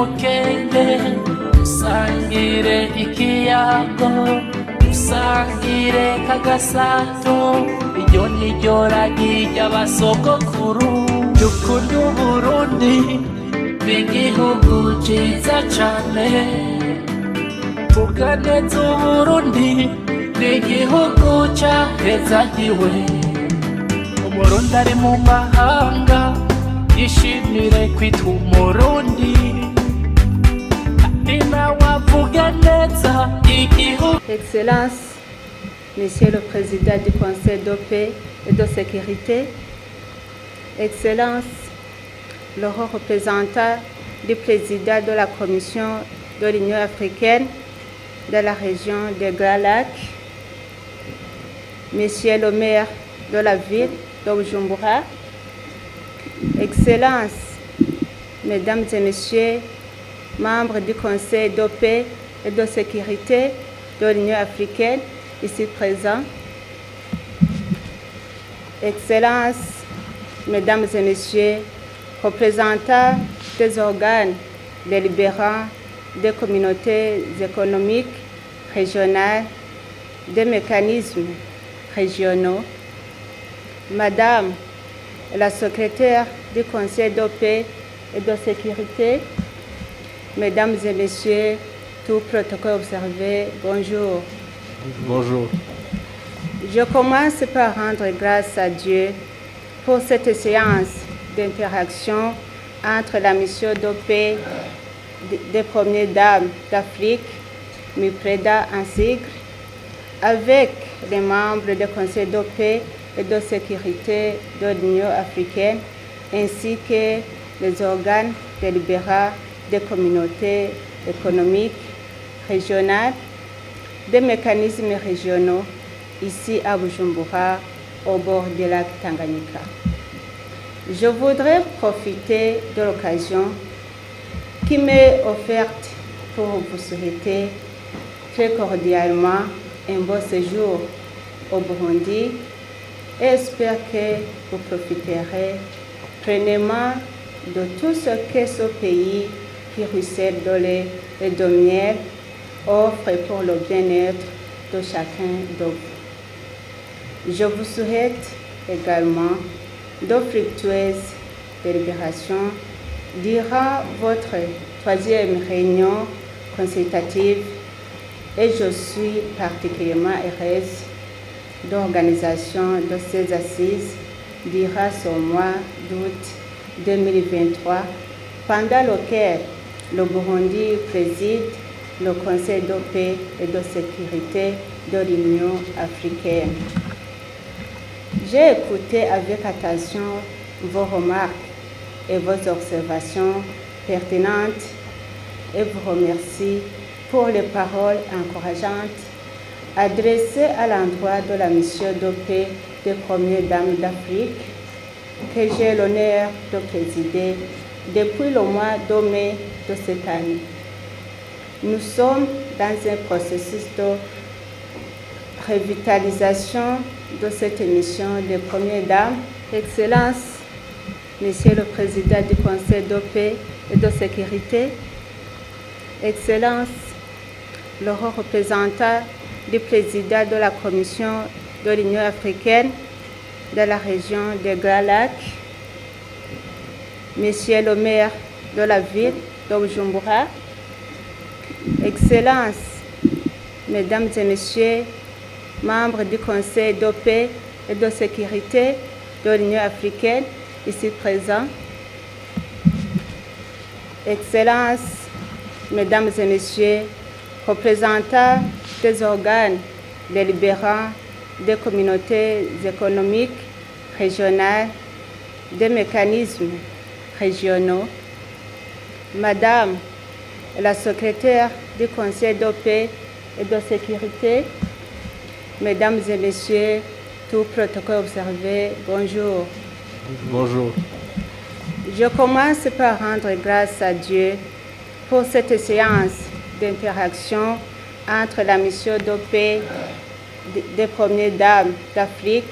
mukenge usangire ikiyago usangire kagasato iryo niryo ragi ry'abasogokuru dukunda Uburundi n'igihugu ciza cane vuga neza Uburundi n'igihugu cahezagiwe Umurundi ari mu mahanga yishimire kwitwa Umurundi Excellence, Monsieur le Président du Conseil de paix et de sécurité, Excellence, le haut représentant du Président de la Commission de l'Union africaine de la région de Grand Lac, Monsieur le maire de la ville de Bujumbura, Excellence, Mesdames et Messieurs, membres du Conseil de paix et de sécurité de l'Union africaine, ici présents. Excellences, Mesdames et Messieurs, représentants des organes délibérants des communautés économiques régionales, des mécanismes régionaux, Madame la secrétaire du Conseil de paix et de sécurité, Mesdames et Messieurs, tout protocole observé, bonjour. Bonjour. Je commence par rendre grâce à Dieu pour cette séance d'interaction entre la mission de paix des premières dames d'Afrique, Mipreda Ansigre, avec les membres du Conseil de paix et de sécurité de l'Union africaine, ainsi que les organes délibérants des communautés économiques régionales, des mécanismes régionaux ici à Bujumbura, au bord du lac Tanganyika. Je voudrais profiter de l'occasion qui m'est offerte pour vous souhaiter très cordialement un beau séjour au Burundi et j'espère que vous profiterez pleinement de tout ce que ce pays qui ruisselle de lait et de miel offre pour le bien-être de chacun de vous. Je vous souhaite également de fructueuses délibérations durant votre 3e réunion consultative et je suis particulièrement heureuse d'organisation de ces assises durant ce mois d'août 2023 pendant lequel le Burundi préside le Conseil de paix et de sécurité de l'Union africaine. J'ai écouté avec attention vos remarques et vos observations pertinentes et vous remercie pour les paroles encourageantes adressées à l'endroit de la mission de paix des premières dames d'Afrique que j'ai l'honneur de présider depuis le mois de mai de cette année. Nous sommes dans un processus de revitalisation de cette mission des premières dames. Excellence, Monsieur le Président du Conseil de paix et de sécurité, Excellence, le haut représentant du Président de la Commission de l'Union africaine de la région de Grand Lac, Monsieur le maire de la ville de Bujumbura, Excellences, Mesdames et Messieurs, membres du Conseil de paix et de sécurité de l'Union africaine, ici présents, Excellences, Mesdames et Messieurs, représentants des organes délibérants des communautés économiques régionales, des mécanismes régionaux, Madame la secrétaire du Conseil de paix et de sécurité, Mesdames et Messieurs, tout protocole observé, bonjour. Bonjour. Je commence par rendre grâce à Dieu pour cette séance d'interaction entre la mission de paix des premières dames d'Afrique,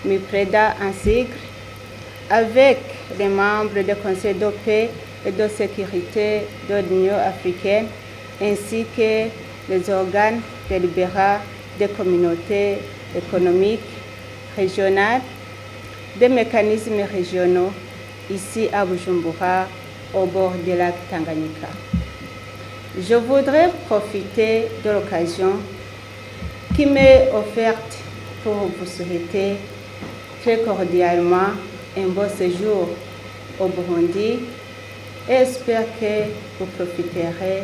Mipreda Ansigre, avec les membres du Conseil de paix et de sécurité de l'Union africaine, ainsi que les organes délibérants des communautés économiques régionales, des mécanismes régionaux ici à Bujumbura, au bord du lac Tanganyika. Je voudrais profiter de l'occasion qui m'est offerte pour vous souhaiter très cordialement un beau séjour au Burundi et espère que vous profiterez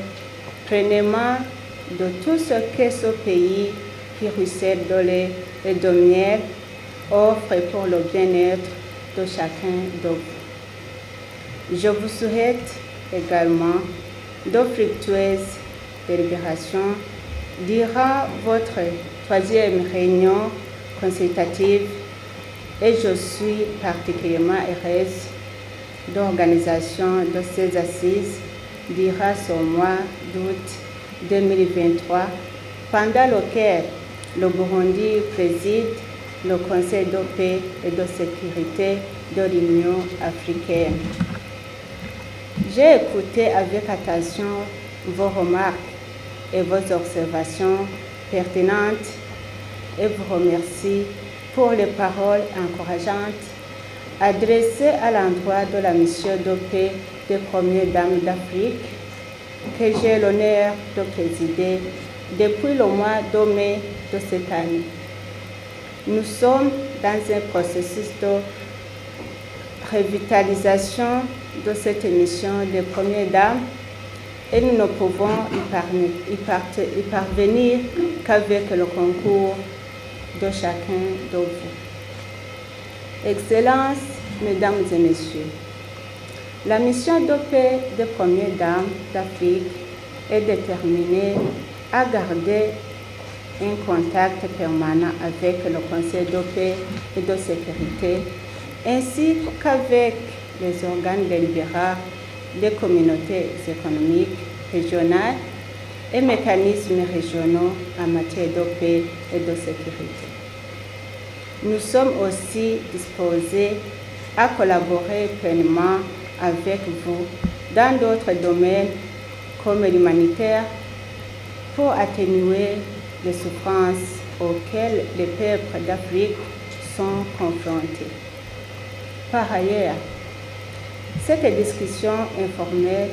pleinement de tout ce que ce pays qui ruisselle de lait et de miel offre pour le bien-être de chacun de vous. Je vous souhaite également de fructueuses délibérations durant votre 3e réunion consultative et je suis particulièrement heureuse d'organisation de ces assises durant ce mois d'août 2023, pendant lequel le Burundi préside le Conseil de paix et de sécurité de l'Union africaine. J'ai écouté avec attention vos remarques et vos observations pertinentes et vous remercie pour les paroles encourageantes adressées à l'endroit de la mission de paix des Premières Dames d'Afrique que j'ai l'honneur de présider depuis le mois de mai de cette année. Nous sommes dans un processus de revitalisation de cette mission des Premières Dames et nous ne pouvons y parvenir qu'avec le concours de chacun de vous. Excellences, Mesdames et Messieurs, la mission de paix des Premières Dames d'Afrique est déterminée à garder un contact permanent avec le Conseil de paix et de sécurité, ainsi qu'avec les organes délibérants des communautés économiques régionales et mécanismes régionaux en matière de paix et de sécurité. Nous sommes aussi disposés à collaborer pleinement avec vous dans d'autres domaines comme l'humanitaire pour atténuer les souffrances auxquelles les peuples d'Afrique sont confrontés. Par ailleurs, cette discussion informelle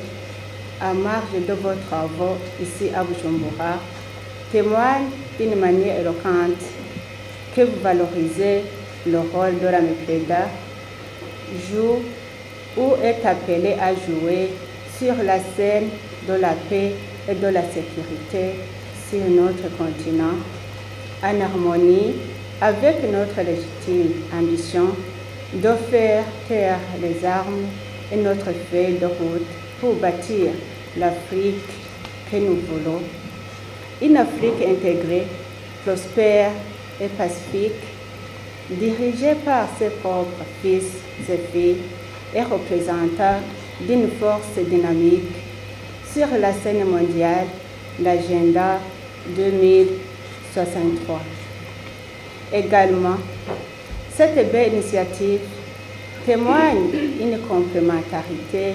à marge de vos travaux ici à Bujumbura témoigne d'une manière éloquente que vous valorisez le rôle de la MEPEDA, joue ou est appelé à jouer sur la scène de la paix et de la sécurité sur notre continent, en harmonie avec notre légitime ambition de faire taire les armes et notre feuille de route pour bâtir l'Afrique que nous voulons. Une Afrique intégrée, prospère et pacifique, dirigée par ses propres fils et filles et représentant d'une force dynamique sur la scène mondiale, l'agenda 2063. Également, cette belle initiative témoigne d'une complémentarité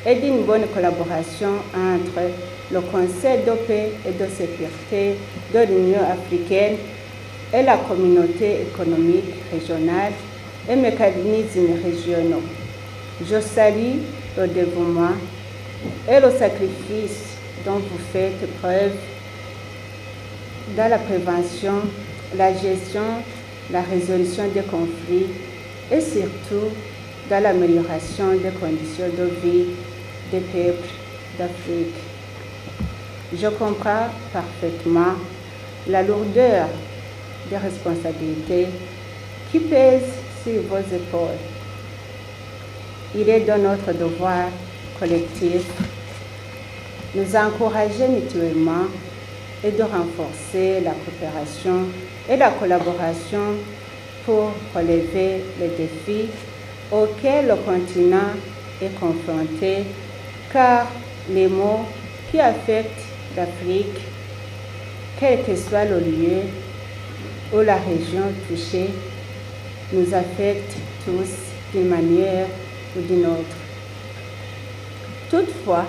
et d'une bonne collaboration entre le Conseil de paix et de sécurité de l'Union africaine et la communauté économique régionale et mécanismes régionaux. Je salue le dévouement et le sacrifice dont vous faites preuve dans la prévention, la gestion, la résolution des conflits et surtout dans l'amélioration des conditions de vie des peuples d'Afrique. Je comprends parfaitement la lourdeur des responsabilités qui pèsent sur vos épaules. Il est de notre devoir collectif de nous encourager mutuellement et de renforcer la coopération et la collaboration pour relever les défis auxquels le continent est confronté, car les maux qui affectent l'Afrique, quel que soit le lieu ou la région touchée, nous affectent tous d'une manière ou d'une autre. Toutefois,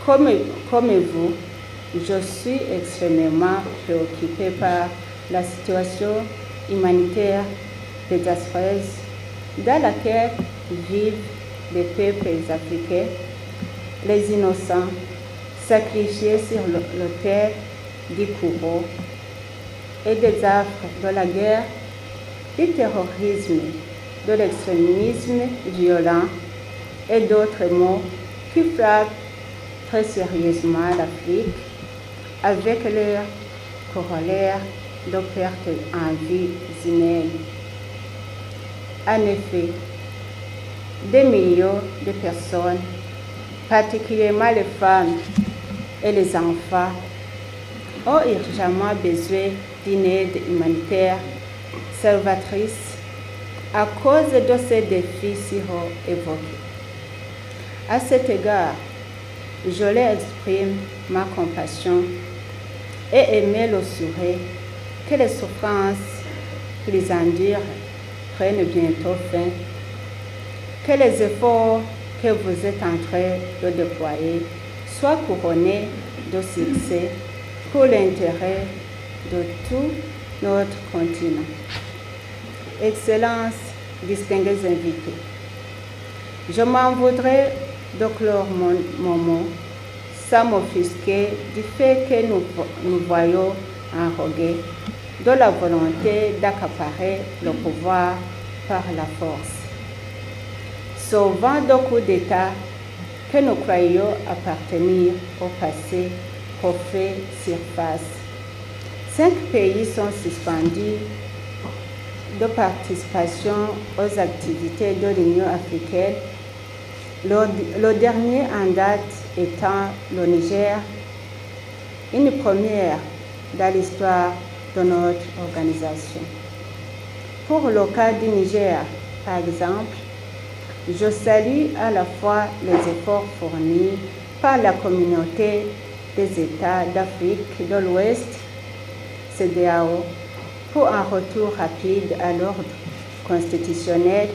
comme vous, je suis extrêmement préoccupée par la situation humanitaire désastreuse dans laquelle vivent les peuples africains, les innocents sacrifiés sur l'autel du courroux et des affres de la guerre, du terrorisme, de l'extrémisme violent et d'autres maux qui frappent très sérieusement l'Afrique avec leur corollaire de perte en vie humaine. En effet, des millions de personnes, particulièrement les femmes et les enfants, ont urgemment besoin d'une aide humanitaire salvatrice à cause de ces défis si haut évoqués. À cet égard, je leur exprime ma compassion et émets le souhait que les souffrances qu'ils endurent prennent bientôt fin, que les efforts que vous êtes en train de déployer soient couronnés de succès pour l'intérêt de tout notre continent. Excellences, distingués invités, je m'en voudrais de clore mon mot sans m'offusquer du fait que nous voyons enroguer de la volonté d'accaparer le pouvoir par la force. Sauvant de coups d'État que nous croyons appartenir au passé refait surface. 5 pays sont suspendus de participation aux activités de l'Union africaine, le dernier en date étant le Niger, une première dans l'histoire de notre organisation. Pour le cas du Niger, par exemple, je salue à la fois les efforts fournis par la communauté des États d'Afrique de l'Ouest, CEDEAO, pour un retour rapide à l'ordre constitutionnel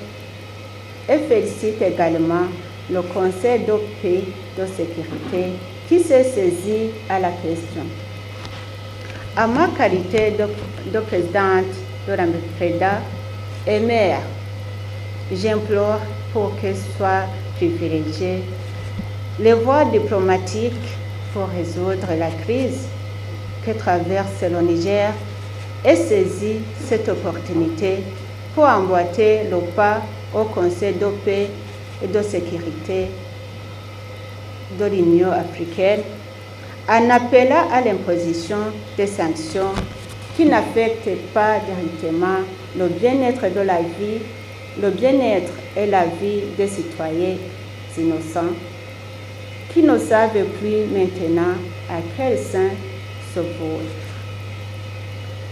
et félicite également le Conseil de paix et de sécurité qui s'est saisi à la question. À ma qualité de présidente de la MEPREDA et maire, j'implore pour que soient privilégiées les voies diplomatiques pour résoudre la crise que traverse le Niger et saisir cette opportunité pour emboîter le pas au Conseil de paix et de sécurité de l'Union africaine en appelant à l'imposition des sanctions qui n'affectent pas directement le bien-être de la vie, le bien-être et la vie des citoyens innocents qui ne savent plus maintenant à quel sein se vouer.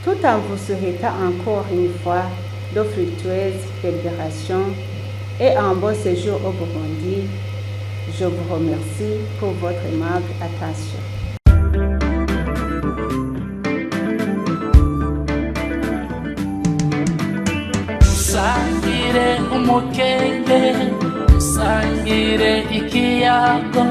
Tout en vous souhaitant encore une fois de fructueuses délibérations et un bon séjour au Burundi, je vous remercie pour votre aimable attention. Sangire umukenge, sangire ikiyago,